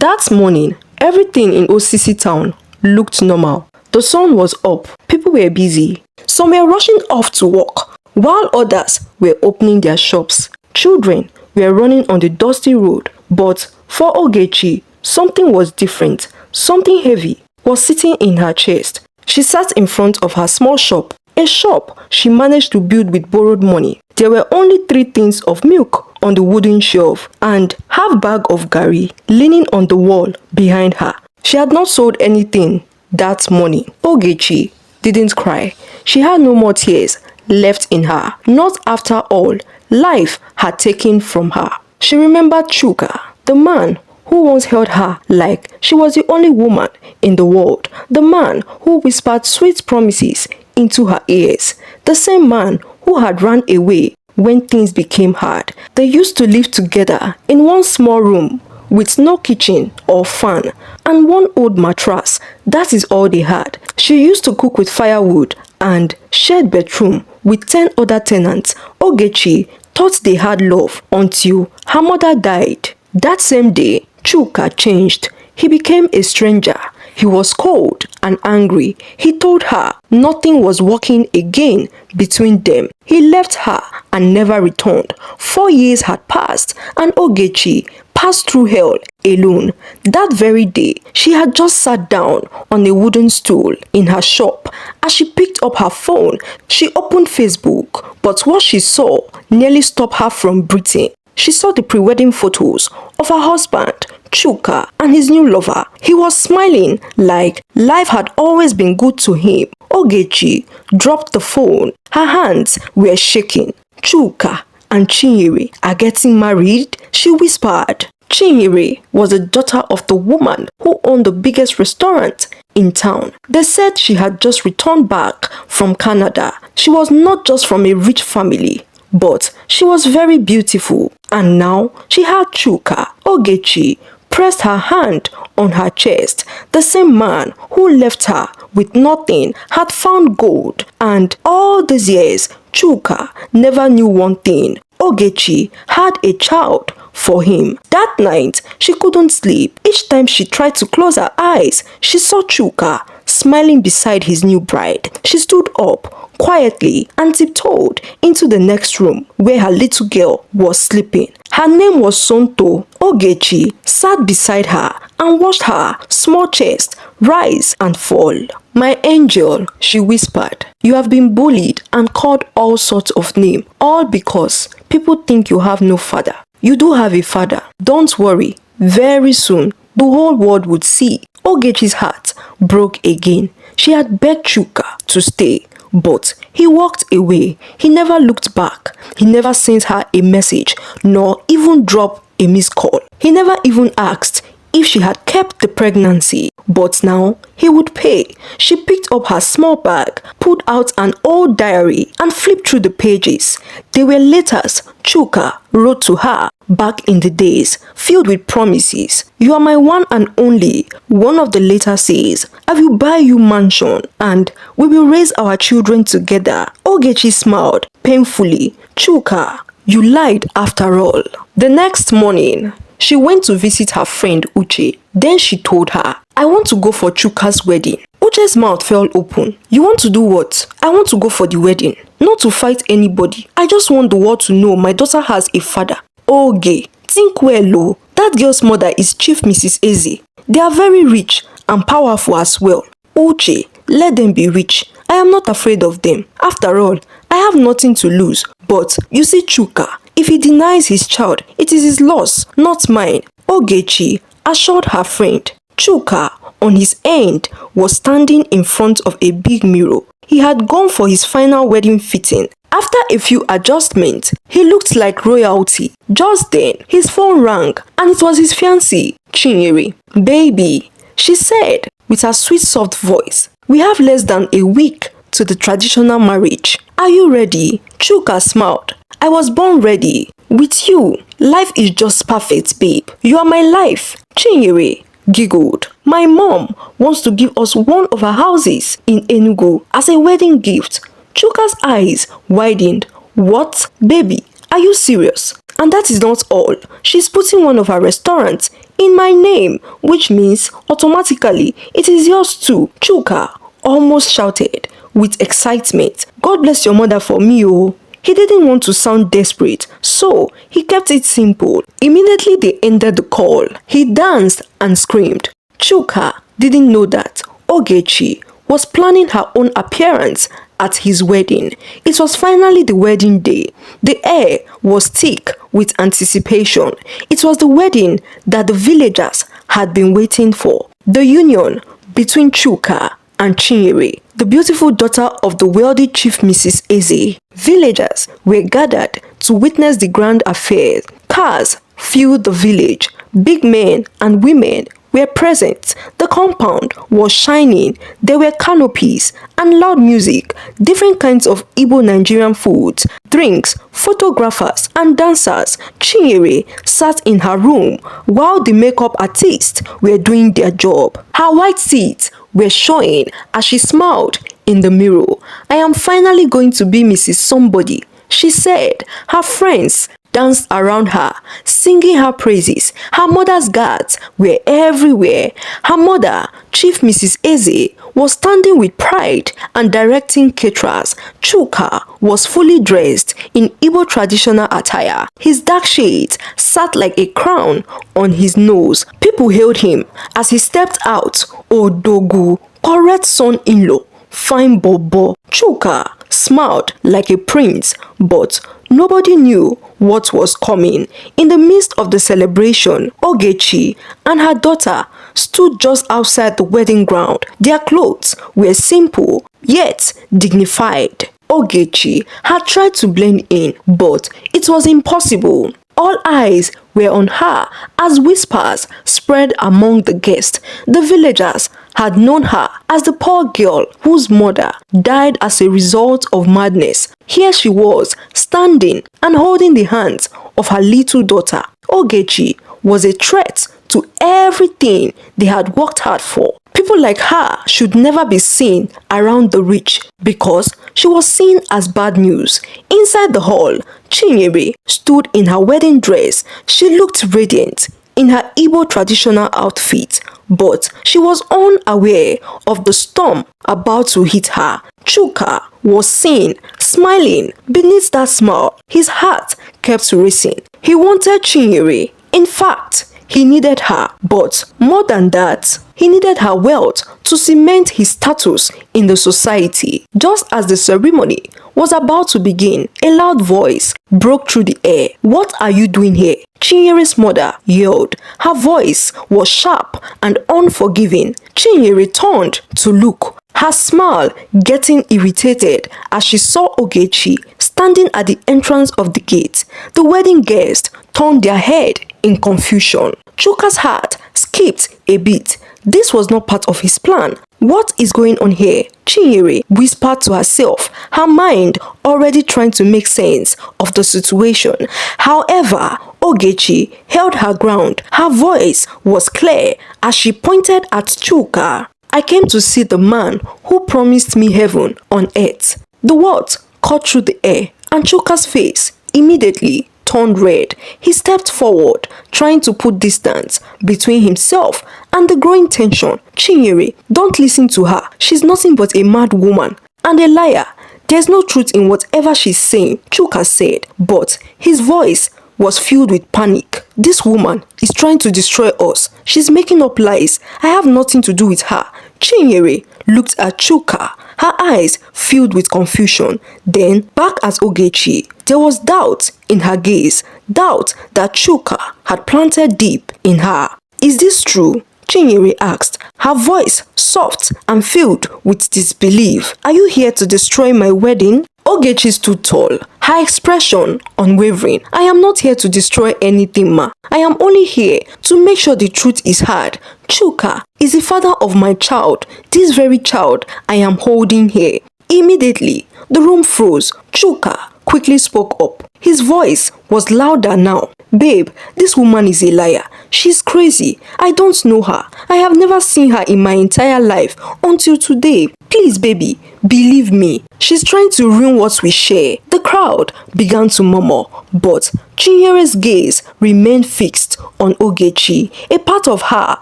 That morning, everything in Osisi town looked normal. The sun was up, people were busy. Some were rushing off to work, while others were opening their shops. Children were running on the dusty road, but for Ogechi, something was different. Something heavy was sitting in her chest. She sat in front of her small shop, a shop she managed to build with borrowed money. There were only 3 tins of milk on the wooden shelf and half bag of garri leaning on the wall behind her. She had not sold anything that morning. Ogechi didn't cry. She had no more tears left in her. Not after all life had taken from her. She remembered Chuka, the man who once held her like she was the only woman in the world. The man who whispered sweet promises into her ears. The same man who had run away when things became hard. They used to live together in one small room with no kitchen or fan and one old mattress. That is all they had. She used to cook with firewood and shared bedroom with 10 other tenants. Ogechi thought they had love until her mother died. That same day, Chuka changed. He became a stranger. He was cold and angry. He told her nothing was working again between them. He left her and never returned. 4 years had passed and Ogechi passed through hell alone. That very day, she had just sat down on a wooden stool in her shop. As she picked up her phone, she opened Facebook, but what she saw nearly stopped her from breathing. She saw the pre-wedding photos of her husband, Chuka, and his new lover. He was smiling like life had always been good to him. Ogechi dropped the phone. Her hands were shaking. Chuka and Chinyere are getting married, she whispered. Chinyere was the daughter of the woman who owned the biggest restaurant in town. They said she had just returned back from Canada. She was not just from a rich family, but she was very beautiful. And now she had Chuka. Ogechi pressed her hand on her chest. The same man who left her with nothing had found gold. And all these years, Chuka never knew one thing. Ogechi had a child for him. That night, she couldn't sleep. Each time she tried to close her eyes, she saw Chuka smiling beside his new bride. She stood up quietly and tiptoed into the next room where her little girl was sleeping. Her name was Sonto. Ogechi sat beside her and watched her small chest rise and fall. My angel, she whispered, you have been bullied and called all sorts of names, all because people think you have no father. You do have a father. Don't worry. Very soon, the whole world would see. Ogechi's heart broke again. She had begged Chuka to stay, but he walked away. He never looked back. He never sent her a message, nor even dropped a missed call. He never even asked if she had kept the pregnancy. But now he would pay. She picked up her small bag, pulled out an old diary and flipped through the pages. They were letters Chuka wrote to her back in the days, filled with promises. You are my one and only. One of the letters says, I will buy you mansion and we will raise our children together. Ogechi smiled painfully. Chuka, you lied after all. The next morning, she went to visit her friend Uche. Then she told her, I want to go for Chuka's wedding. Uche's mouth fell open. You want to do what? I want to go for the wedding. Not to fight anybody. I just want the world to know my daughter has a father. Oge, think well, oh. That girl's mother is Chief Mrs. Eze. They are very rich and powerful as well. Uche, let them be rich. I am not afraid of them. After all, I have nothing to lose. But you see Chuka, if he denies his child, it is his loss, not mine. Ogechi assured her friend. Chuka, on his end, was standing in front of a big mirror. He had gone for his final wedding fitting. After a few adjustments, he looked like royalty. Just then, his phone rang and it was his fiancée, Chinyere. Baby, she said with her sweet soft voice, we have less than a week to the traditional marriage. Are you ready? Chuka smiled. I was born ready. With you, life is just perfect, babe. You are my life. Chinyere giggled. My mom wants to give us one of her houses in Enugu as a wedding gift. Chuka's eyes widened. What? Baby, are you serious? And that is not all. She's putting one of her restaurants in my name, which means automatically it is yours too. Chuka almost shouted with excitement. God bless your mother for me, oh. He didn't want to sound desperate, so he kept it simple. Immediately they ended the call. He danced and screamed. Chuka didn't know that Ogechi was planning her own appearance at his wedding. It was finally the wedding day. The air was thick with anticipation. It was the wedding that the villagers had been waiting for. The union between Chuka and Chinyere, the beautiful daughter of the wealthy Chief Mrs. Eze. Villagers were gathered to witness the grand affair. Cars filled the village. Big men and women were present. The compound was shining. There were canopies and loud music, different kinds of Igbo Nigerian foods, drinks, photographers and dancers. Chinyere sat in her room while the makeup artists were doing their job. Her white teeth were showing as she smiled in the mirror. I am finally going to be Mrs. Somebody, she said. Her friends danced around her, singing her praises. Her mother's guards were everywhere. Her mother, Chief Mrs. Eze, was standing with pride and directing caterers. Chuka was fully dressed in Igbo traditional attire. His dark shades sat like a crown on his nose. People hailed him as he stepped out. Odogu, correct son-in-law, fine bobo. Chuka smiled like a prince, but nobody knew what was coming. In the midst of the celebration, Ogechi and her daughter stood just outside the wedding ground. Their clothes were simple, yet dignified. Ogechi had tried to blend in, but it was impossible. All eyes were on her as whispers spread among the guests. The villagers had known her as the poor girl whose mother died as a result of madness. Here she was, standing and holding the hands of her little daughter. Ogechi was a threat to everything they had worked hard for. People like her should never be seen around the rich because she was seen as bad news. Inside the hall, Chinyere stood in her wedding dress. She looked radiant in her Igbo traditional outfit, but she was unaware of the storm about to hit her. Chuka was seen smiling. Beneath that smile, his heart kept racing. He wanted Chinyere. In fact, he needed her, but more than that, he needed her wealth to cement his status in the society. Just as the ceremony was about to begin, a loud voice broke through the air. "What are you doing here?" Chinyere's mother yelled. Her voice was sharp and unforgiving. Chinyere turned to look, her smile getting irritated as she saw Ogechi standing at the entrance of the gate. The wedding guests turned their head in confusion. Chuka's heart skipped a beat. This was not part of his plan. What is going on here? Chinyere whispered to herself, her mind already trying to make sense of the situation. However, Ogechi held her ground. Her voice was clear as she pointed at Chuka. "I came to see the man who promised me heaven on earth." The words cut through the air, and Chuka's face immediately turned red. He stepped forward, trying to put distance between himself and the growing tension. "Chinyere, don't listen to her. She's nothing but a mad woman and a liar. There's no truth in whatever she's saying," Chuka said, but his voice was filled with panic. "This woman is trying to destroy us. She's making up lies. I have nothing to do with her." Chinyere looked at Chuka, her eyes filled with confusion, then back at Ogechi. There was doubt in her gaze, doubt that Chuka had planted deep in her. "Is this true?" Chinyere asked, her voice soft and filled with disbelief. "Are you here to destroy my wedding?" Ogechi stood tall, her expression unwavering. "I am not here to destroy anything, ma. I am only here to make sure the truth is heard. Chuka is the father of my child, this very child I am holding here." Immediately, the room froze. Chuka quickly spoke up. His voice was louder now. "Babe, this woman is a liar. She's crazy. I don't know her. I have never seen her in my entire life until today. Please, baby, believe me. She's trying to ruin what we share. The crowd began to murmur, but Chinyere's gaze remained fixed on Ogechi. A part of her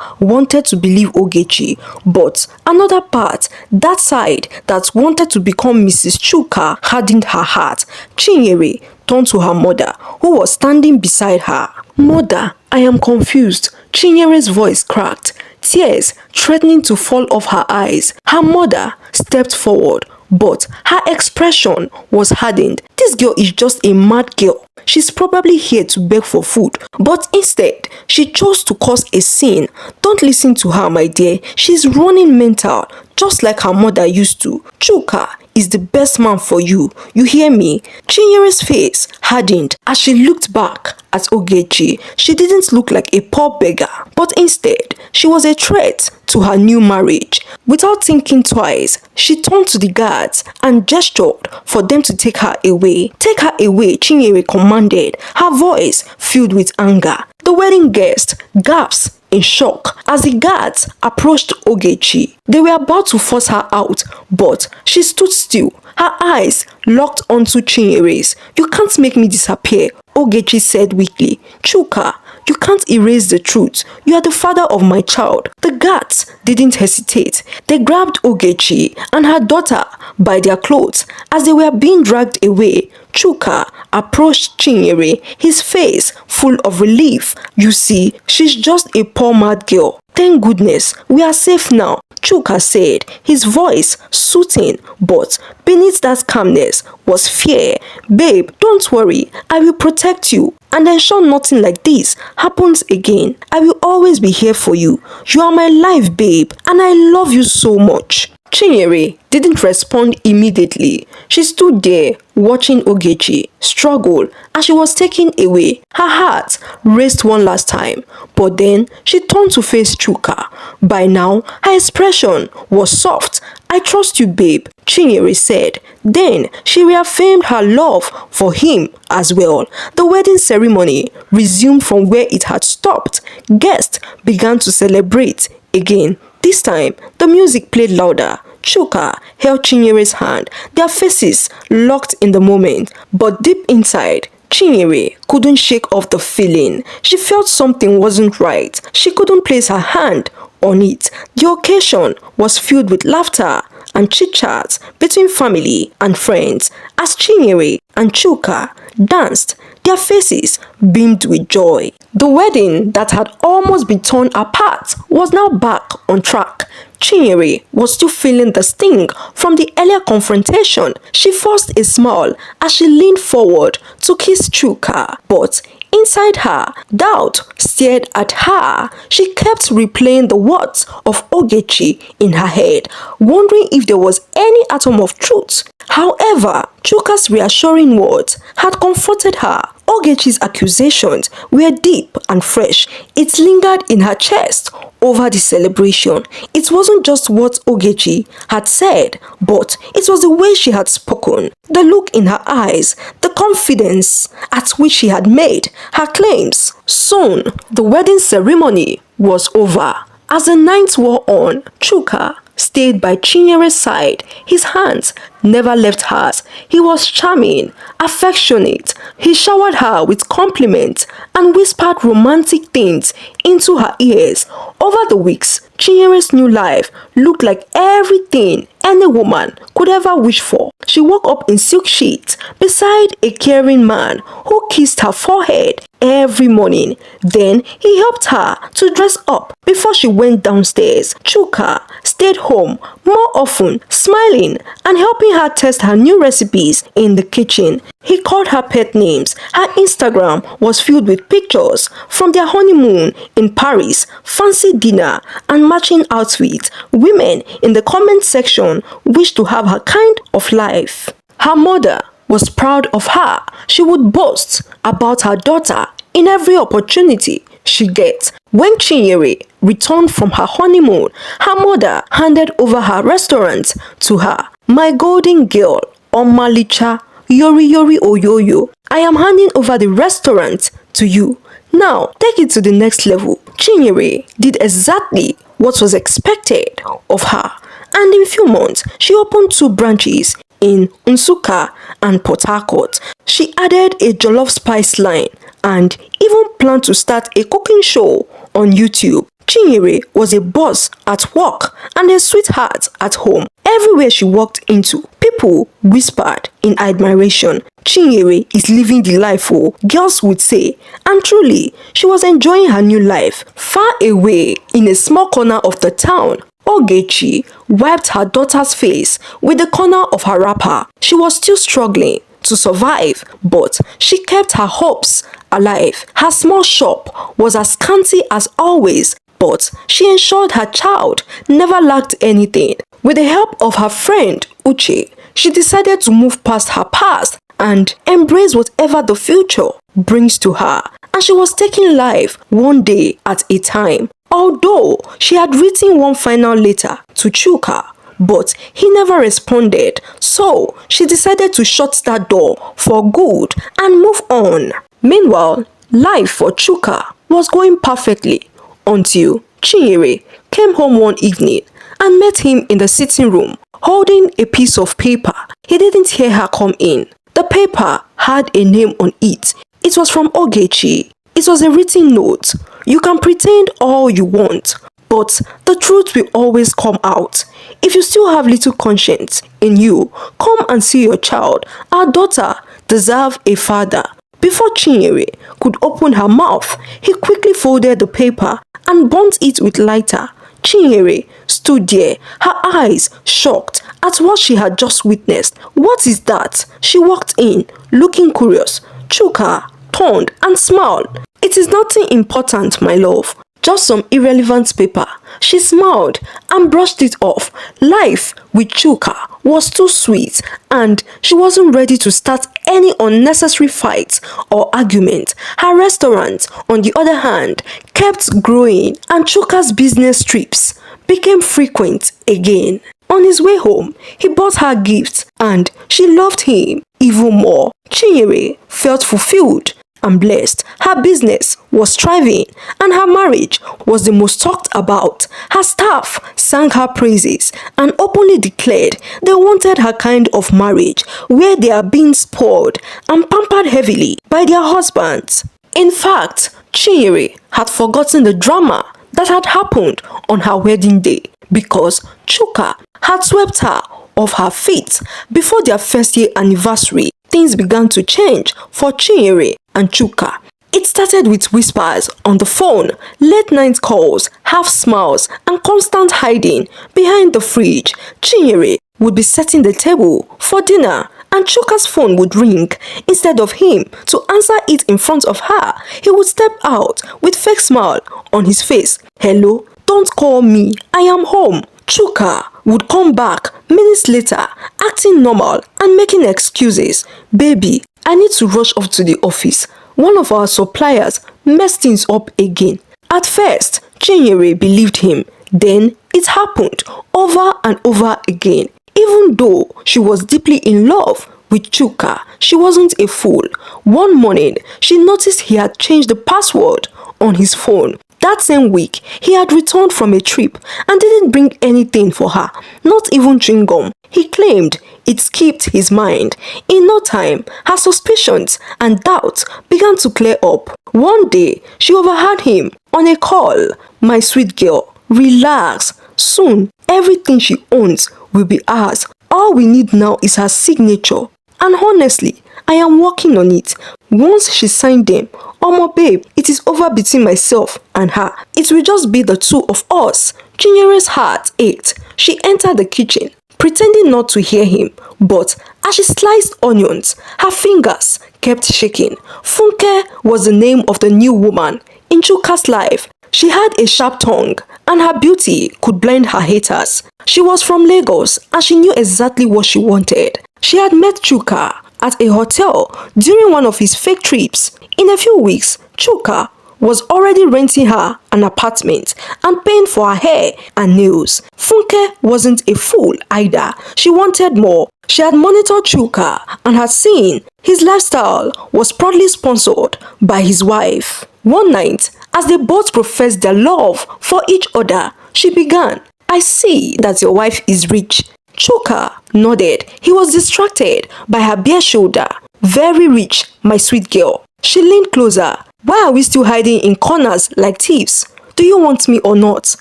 wanted to believe Ogechi, but another part, that side that wanted to become Mrs. Chuka, hardened her heart. Chinyere turned to her mother, who was standing beside her. Mother, I am confused. Chinyere's voice cracked, tears threatening to fall off her eyes. Her mother stepped forward, but her expression was hardened. This girl is just a mad girl. She's probably here to beg for food, but instead, she chose to cause a scene. Don't listen to her, my dear. She's running mental, just like her mother used to. Chuka is the best man for you. You hear me? Chinyere's face hardened as she looked back at Ogechi. She didn't look like a poor beggar, but instead, she was a threat to her new marriage. Without thinking twice, she turned to the guards and gestured for them to take her away. Take her away, Chinyere commanded, her voice filled with anger. The wedding guests gasped in shock as the guards approached Ogechi. They were about to force her out, but she stood still, her eyes locked onto Chinyere's. You can't make me disappear, Ogechi said weakly. Chuka, you can't erase the truth. You are the father of my child. The guards didn't hesitate. They grabbed Ogechi and her daughter by their clothes as they were being dragged away. Chuka approached Chinyere, his face full of relief. You see, she's just a poor mad girl. Thank goodness, we are safe now, Chuka said, his voice soothing, but beneath that calmness was fear. Babe, don't worry, I will protect you and ensure nothing like this happens again. I will always be here for you. You are my life, babe, and I love you so much. Chinyere didn't respond immediately. She stood there watching Ogechi struggle as she was taken away. Her heart raced one last time, but then she turned to face Chuka. By now, her expression was soft. I trust you, babe, Chinyere said. Then she reaffirmed her love for him as well. The wedding ceremony resumed from where it had stopped. Guests began to celebrate again. This time, the music played louder. Chuka held Chinyere's hand, their faces locked in the moment, but deep inside, Chinyere couldn't shake off the feeling. She felt something wasn't right. She couldn't place her hand on it. The occasion was filled with laughter and chit-chat between family and friends as Chinyere and Chuka danced. Their faces beamed with joy. The wedding that had almost been torn apart was now back on track. Chinyere was still feeling the sting from the earlier confrontation. She forced a smile as she leaned forward to kiss Chuka, but inside her, doubt stared at her. She kept replaying the words of Ogechi in her head, wondering if there was any atom of truth. However, Chuka's reassuring words had comforted her. Ogechi's accusations were deep and fresh. It lingered in her chest over the celebration. It wasn't just what Ogechi had said, but it was the way she had spoken, the look in her eyes, the confidence at which she had made her claims. Soon, the wedding ceremony was over. As the night wore on, Chuka stayed by Chinyere's side. His hands never left hers. He was charming, affectionate. He showered her with compliments and whispered romantic things into her ears. Over the weeks, Chinyere's new life looked like everything any woman could ever wish for. She woke up in silk sheets beside a caring man who kissed her forehead every morning. Then he helped her to dress up before she went downstairs. Chuka stayed home more often, smiling and helping her test her new recipes in the kitchen. He called her pet names. Her Instagram was filled with pictures from their honeymoon in Paris, fancy dinner and matching outfits. Women in the comment section wished to have her kind of life. Her mother was proud of her. She would boast about her daughter in every opportunity she gets. When Chinyere returned from her honeymoon, her mother handed over her restaurant to her. My golden girl, Omalicha, Yori Yori Oyoyo, I am handing over the restaurant to you. Now, take it to the next level. Chinyere did exactly what was expected of her, And in a few months, she opened 2 branches in Nsukka and Port Harcourt. She added a jollof spice line and even planned to start a cooking show on YouTube. Chinyere was a boss at work and a sweetheart at home. Everywhere she walked into, people whispered in admiration, "Chinyere is living the life," girls would say. And truly, she was enjoying her new life. Far away in a small corner of the town, Ogechi wiped her daughter's face with the corner of her wrapper. She was still struggling to survive, but she kept her hopes alive. Her small shop was as scanty as always, but she ensured her child never lacked anything. With the help of her friend Uche, she decided to move past her past and embrace whatever the future brings to her. And she was taking life one day at a time. Although she had written one final letter to Chuka, but he never responded, so she decided to shut that door for good and move on. Meanwhile, life for Chuka was going perfectly until Chinyere came home one evening and met him in the sitting room holding a piece of paper. He didn't hear her come in. The paper had a name on it. It was from Ogechi. It was a written note. "You can pretend all you want, but the truth will always come out. If you still have little conscience in you, come and see your child. Our daughter deserves a father." Before Chinyere could open her mouth, he quickly folded the paper and burnt it with lighter. Chinyere stood there, her eyes shocked at what she had just witnessed. "What is that?" She walked in, looking curious. Chuka turned and smiled. "It is nothing important, my love. Just some irrelevant paper." She smiled and brushed it off. Life with Chuka was too sweet and she wasn't ready to start any unnecessary fights or argument. Her restaurant, on the other hand, kept growing and Chuka's business trips became frequent again. On his way home, he bought her gifts and she loved him even more. Chinyere felt fulfilled and blessed. Her business was thriving and her marriage was the most talked about. Her staff sang her praises and openly declared they wanted her kind of marriage where they are being spoiled and pampered heavily by their husbands. In fact, Chinyere had forgotten the drama that had happened on her wedding day because Chuka had swept her off her feet. Before their first year anniversary, things began to change for Chinyere and Chuka. It started with whispers on the phone, late night calls, half smiles, and constant hiding behind the fridge. Chinyere would be setting the table for dinner and Chuka's phone would ring. Instead of him to answer it in front of her, he would step out with fake smile on his face. "Hello, don't call me, I am home." Chuka would come back minutes later, acting normal and making excuses. "Baby, I need to rush off to the office. One of our suppliers messed things up again." At first, Chinyere believed him. Then it happened over and over again. Even though she was deeply in love with Chuka, she wasn't a fool. One morning, she noticed he had changed the password on his phone. That same week, he had returned from a trip and didn't bring anything for her, not even chewing gum. He claimed it skipped his mind. In no time, her suspicions and doubts began to clear up. One day, she overheard him on a call. "My sweet girl, relax. Soon, everything she owns will be ours. All we need now is her signature. And honestly, I am working on it. Once she signed them, Omo babe, it is over between myself and her. It will just be the two of us." Chinyere's heart ached. She entered the kitchen, pretending not to hear him, but as she sliced onions, her fingers kept shaking. Funke was the name of the new woman in Chuka's life. She had a sharp tongue and her beauty could blind her haters. She was from Lagos and she knew exactly what she wanted. She had met Chuka at a hotel during one of his fake trips. In a few weeks, Chuka was already renting her an apartment and paying for her hair and nails. Funke wasn't a fool either. She wanted more. She had monitored Chuka and had seen his lifestyle was proudly sponsored by his wife. One night, as they both professed their love for each other, she began, I see that your wife is rich. Chuka nodded. He was distracted by her bare shoulder. Very rich, my sweet girl. She leaned closer. Why are we still hiding in corners like thieves? Do you want me or not?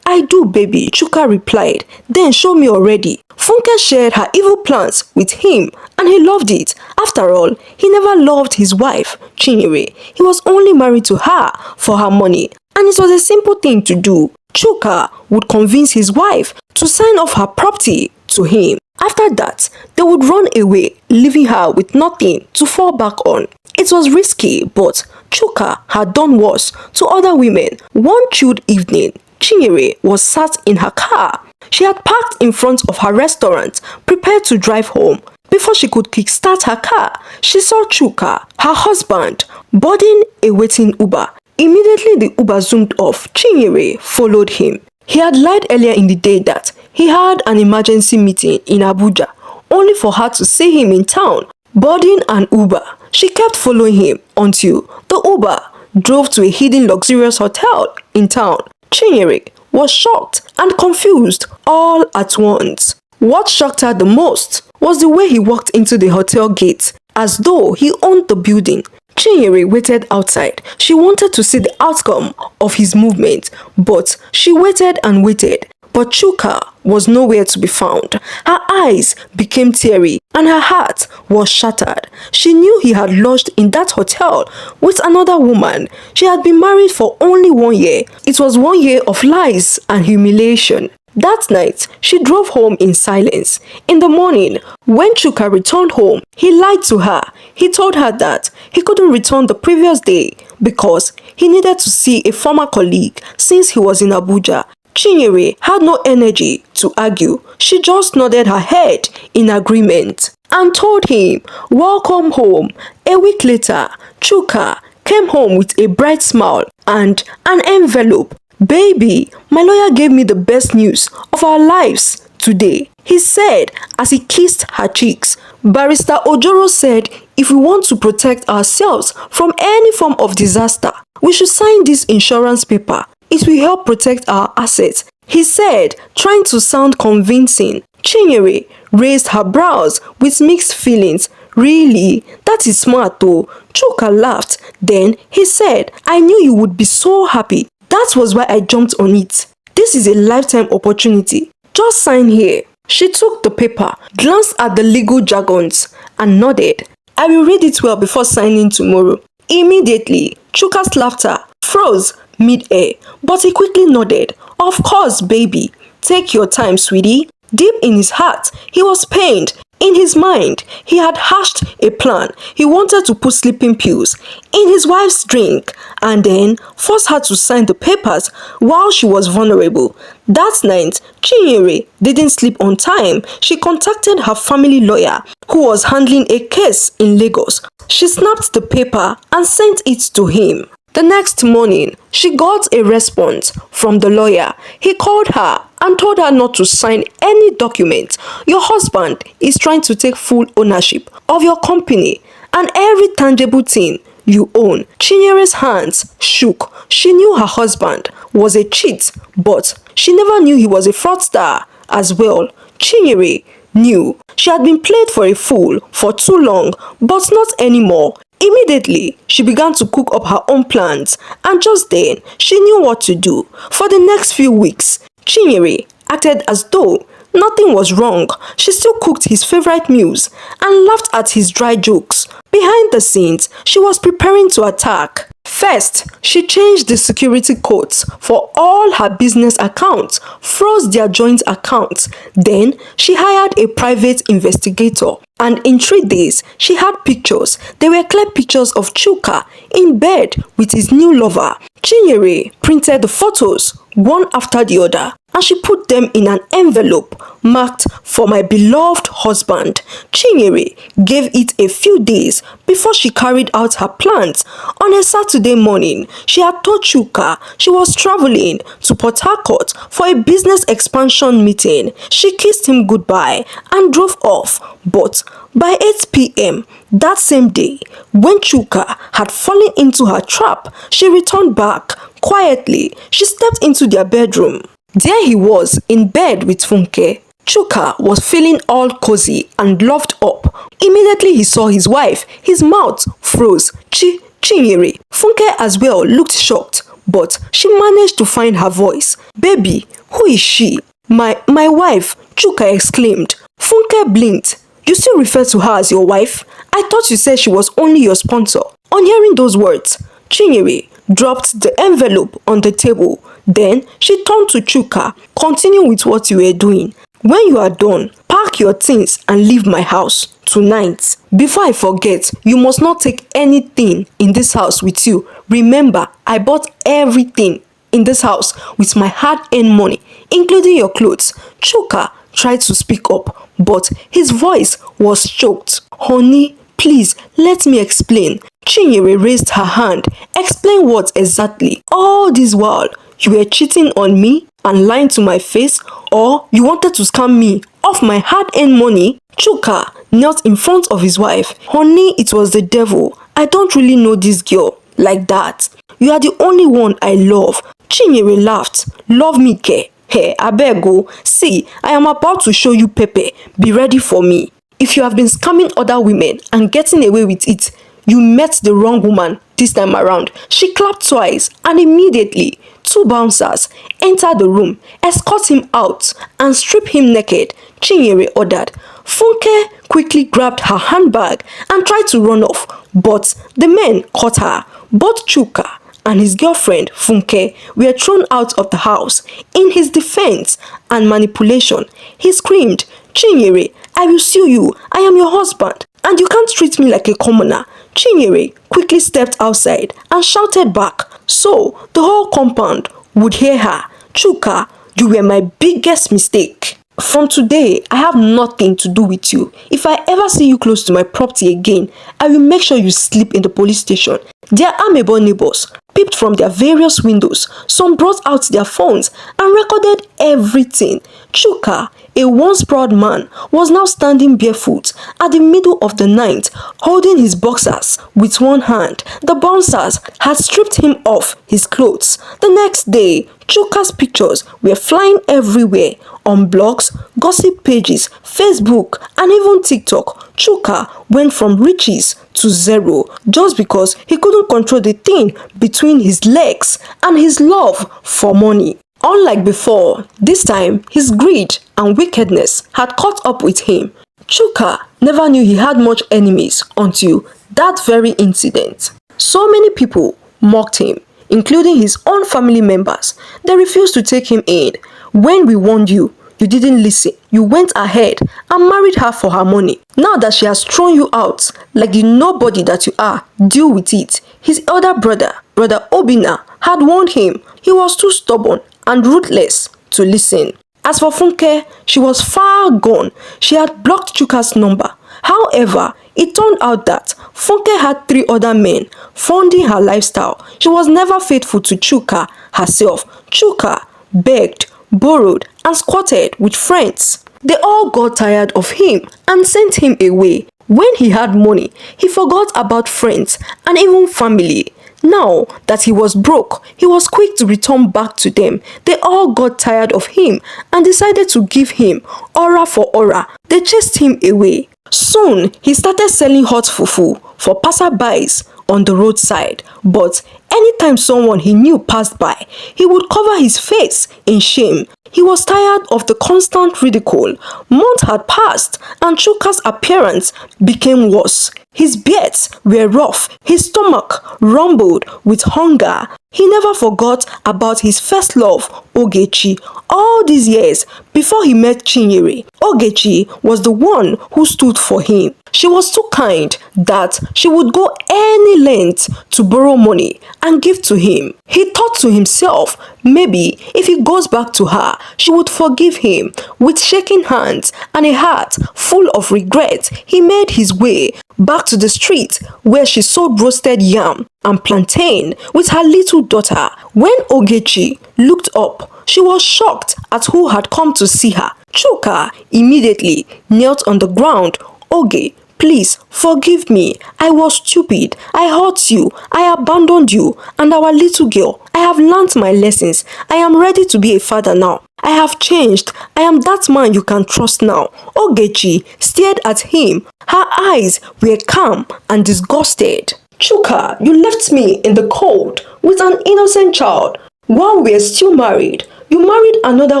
I do, baby, Chuka replied. Then show me already. Funke shared her evil plans with him and he loved it. After all, he never loved his wife, Chinyere. He was only married to her for her money and it was a simple thing to do. Chuka would convince his wife to sign off her property to him. After that, they would run away, leaving her with nothing to fall back on. It was risky, but Chuka had done worse to other women. One chilled evening, Chinyere was sat in her car. She had parked in front of her restaurant, prepared to drive home. Before she could kickstart her car, she saw Chuka, her husband, boarding a waiting Uber. Immediately the Uber zoomed off. Chinyere followed him. He had lied earlier in the day that he had an emergency meeting in Abuja, only for her to see him in town, boarding an Uber. She kept following him until the Uber drove to a hidden luxurious hotel in town. Chinyere was shocked and confused all at once. What shocked her the most was the way he walked into the hotel gate, as though he owned the building. Chinyere waited outside. She wanted to see the outcome of his movement, but she waited and waited. But Chuka was nowhere to be found. Her eyes became teary and her heart was shattered. She knew he had lodged in that hotel with another woman. She had been married for only 1 year. It was 1 year of lies and humiliation. That night, she drove home in silence. In the morning, when Chuka returned home, he lied to her. He told her that he couldn't return the previous day because he needed to see a former colleague since he was in Abuja. Chinyere had no energy to argue. She just nodded her head in agreement and told him, "Welcome home." A week later, Chuka came home with a bright smile and an envelope. "Baby, my lawyer gave me the best news of our lives today," he said as he kissed her cheeks. Barrister Ojoro said if we want to protect ourselves from any form of disaster, we should sign this insurance paper. It will help protect our assets, he said, trying to sound convincing. Chinyere raised her brows with mixed feelings. "Really? That is smart though." Chuka laughed. Then he said, "I knew you would be so happy. That was why I jumped on it. This is a lifetime opportunity. Just sign here." She took the paper, glanced at the legal jargons, and nodded. "I will read it well before signing tomorrow." Immediately, Chuka's laughter froze mid-air, but he quickly nodded. "Of course, baby. Take your time, sweetie." Deep in his heart, he was pained. In his mind, he had hatched a plan. He wanted to put sleeping pills in his wife's drink and then force her to sign the papers while she was vulnerable. That night, Chinyere didn't sleep on time. She contacted her family lawyer, who was handling a case in Lagos. She snapped the paper and sent it to him. The next morning, she got a response from the lawyer. He called her and told her not to sign any document. "Your husband is trying to take full ownership of your company and every tangible thing you own." Chinyere's hands shook. She knew her husband was a cheat, but she never knew he was a fraudster as well. Chinyere knew she had been played for a fool for too long, but not anymore. Immediately, she began to cook up her own plans, and just then, she knew what to do. For the next few weeks, Chinyere acted as though nothing was wrong. She still cooked his favorite meals and laughed at his dry jokes. Behind the scenes, she was preparing to attack. First, she changed the security codes for all her business accounts, froze their joint accounts. Then, she hired a private investigator. And in 3 days, she had pictures. They were clear pictures of Chuka in bed with his new lover. Chinyere printed the photos one after the other and she put them in an envelope marked "For my beloved husband." Chinyere gave it a few days before she carried out her plans. On a Saturday morning, she had told Chuka she was traveling to Port Harcourt for a business expansion meeting. She kissed him goodbye and drove off, but by 8 p.m. that same day, when Chuka had fallen into her trap, she returned back. Quietly, she stepped into their bedroom. There he was in bed with Funke. Chuka was feeling all cozy and loved up. Immediately he saw his wife, his mouth froze. Chinyere. Funke as well looked shocked, but she managed to find her voice. Baby, who is she? My wife, Chuka exclaimed. Funke blinked. You still refer to her as your wife? I thought you said she was only your sponsor. On hearing those words, Chinyere dropped the envelope on the table. Then she turned to Chuka. Continue with what you were doing. When you are done, pack your things and leave my house tonight. Before I forget, you must not take anything in this house with you. Remember, I bought everything in this house with my hard-earned money, including your clothes. Chuka tried to speak up, but his voice was choked. Honey, please, let me explain. Chinyere raised her hand. Explain what exactly? All this while, you were cheating on me and lying to my face, or you wanted to scam me of my hard-earned money? Chuka knelt in front of his wife. Honey, it was the devil. I don't really know this girl like that. You are the only one I love. Chinyere laughed. Love me, ke? Hey, abeg, see, I am about to show you Pepe. Be ready for me. If you have been scamming other women and getting away with it, you met the wrong woman this time around. She clapped twice and immediately 2 bouncers entered the room, escort him out and strip him naked. Chinyere ordered. Funke quickly grabbed her handbag and tried to run off, but the men caught her. Both Chuka and his girlfriend Funke were thrown out of the house. In his defense and manipulation, he screamed, Chinyere, I will sue you. I am your husband, and you can't treat me like a commoner. Chinyere quickly stepped outside and shouted back, so the whole compound would hear her. Chuka, you were my biggest mistake. From today, I have nothing to do with you. If I ever see you close to my property again, I will make sure you sleep in the police station. Their amiable neighbors peeped from their various windows. Some brought out their phones and recorded everything. Chuka, a once proud man, was now standing barefoot at the middle of the night, holding his boxers with one hand. The bouncers had stripped him of his clothes. The next day, Chuka's pictures were flying everywhere on blogs, gossip pages, Facebook, and even TikTok. Chuka went from riches to zero just because he couldn't control the thing between his legs and his love for money. Unlike before, this time his greed and wickedness had caught up with him. Chuka never knew he had much enemies until that very incident. So many people mocked him, including his own family members. They refused to take him in. When we warned you, you didn't listen. You went ahead and married her for her money. Now that she has thrown you out like the nobody that you are, deal with it. His elder brother, Brother Obina, had warned him. He was too stubborn and ruthless to listen. As for Funke, she was far gone. She had blocked Chuka's number. However, it turned out that Funke had 3 other men funding her lifestyle. She was never faithful to Chuka herself. Chuka begged, borrowed, and squatted with friends. They all got tired of him and sent him away. When he had money, he forgot about friends and even family. Now that he was broke, he was quick to return back to them. They all got tired of him and decided to give him aura for aura. They chased him away. Soon, he started selling hot fufu for passerbys on the roadside. But anytime someone he knew passed by, he would cover his face in shame. He was tired of the constant ridicule. Months had passed and Chuka's appearance became worse. His beards were rough. His stomach rumbled with hunger. He never forgot about his first love, Ogechi. All these years before he met Chinyere, Ogechi was the one who stood for him. She was too kind that she would go any length to borrow money and give to him. He thought to himself, maybe if he goes back to her, she would forgive him. With shaking hands and a heart full of regret, he made his way back to the street where she sold roasted yam and plantain with her little daughter. When Ogechi looked up, she was shocked at who had come to see her. Chuka immediately knelt on the ground. Oge, please forgive me. I was stupid. I hurt you. I abandoned you and our little girl. I have learnt my lessons. I am ready to be a father now. I have changed. I am that man you can trust now. Ogechi stared at him. Her eyes were calm and disgusted. Chuka, you left me in the cold with an innocent child. While we are still married, you married another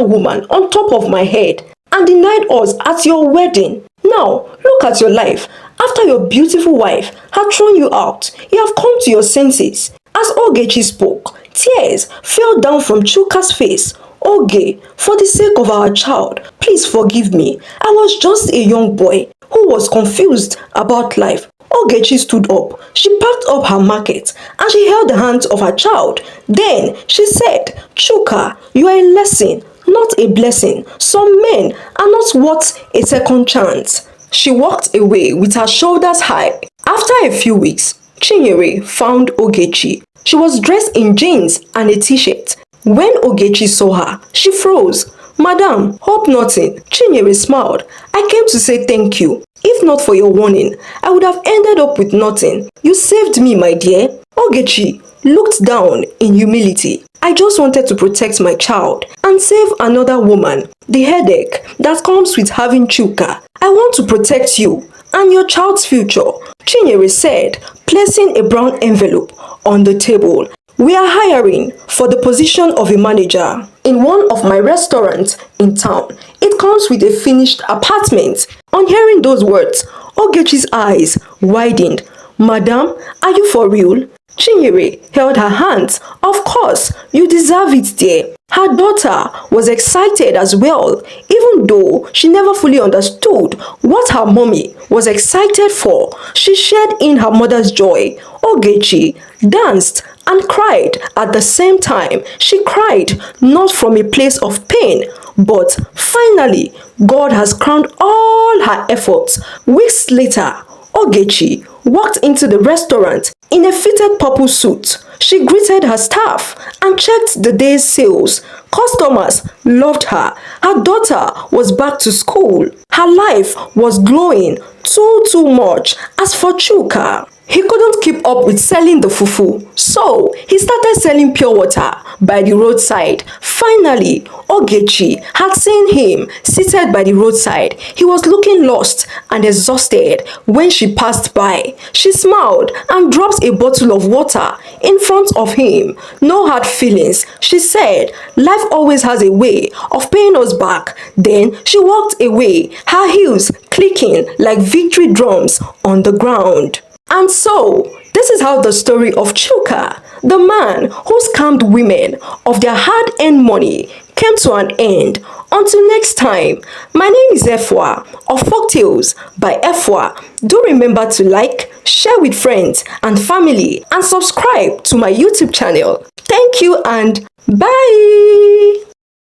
woman on top of my head and denied us at your wedding. Now, look at your life. After your beautiful wife had thrown you out, you have come to your senses. As Ogechi spoke, tears fell down from Chuka's face. Oge, for the sake of our child, please forgive me. I was just a young boy who was confused about life. Ogechi stood up. She packed up her market and she held the hands of her child. Then she said, Chuka, you are a lesson, not a blessing. Some men are not worth a second chance. She walked away with her shoulders high. After a few weeks, Chinyere found Ogechi. She was dressed in jeans and a t-shirt. When Ogechi saw her, she froze. Madam, hope nothing. Chinyere smiled. I came to say thank you. If not for your warning, I would have ended up with nothing. You saved me, my dear. Ogechi looked down in humility. I just wanted to protect my child and save another woman. The headache that comes with having Chuka. I want to protect you and your child's future, Chinyere said, placing a brown envelope on the table. We are hiring for the position of a manager in one of my restaurants in town. It comes with a finished apartment. On hearing those words, Ogechi's eyes widened. Madam, are you for real? Chinyere held her hands. Of course, you deserve it, dear. Her daughter was excited as well, even though she never fully understood what her mommy was excited for. She shared in her mother's joy. Ogechi danced and cried at the same time. She cried not from a place of pain, but finally, God has crowned all her efforts. Weeks later, Ogechi walked into the restaurant in a fitted purple suit. She greeted her staff and checked the day's sales. Customers loved her. Her daughter was back to school. Her life was glowing too much. As for Chuka, he couldn't keep up with selling the fufu, so he started selling pure water by the roadside. Finally, Ogechi had seen him seated by the roadside. He was looking lost and exhausted when she passed by. She smiled and dropped a bottle of water in front of him. No hard feelings, she said. Life always has a way of paying us back. Then she walked away, her heels clicking like victory drums on the ground. And so, this is how the story of Chuka, the man who scammed women of their hard-earned money, came to an end. Until next time, my name is Efwa of Folktales by Efwa. Do remember to like, share with friends and family, and subscribe to my YouTube channel. Thank you and bye!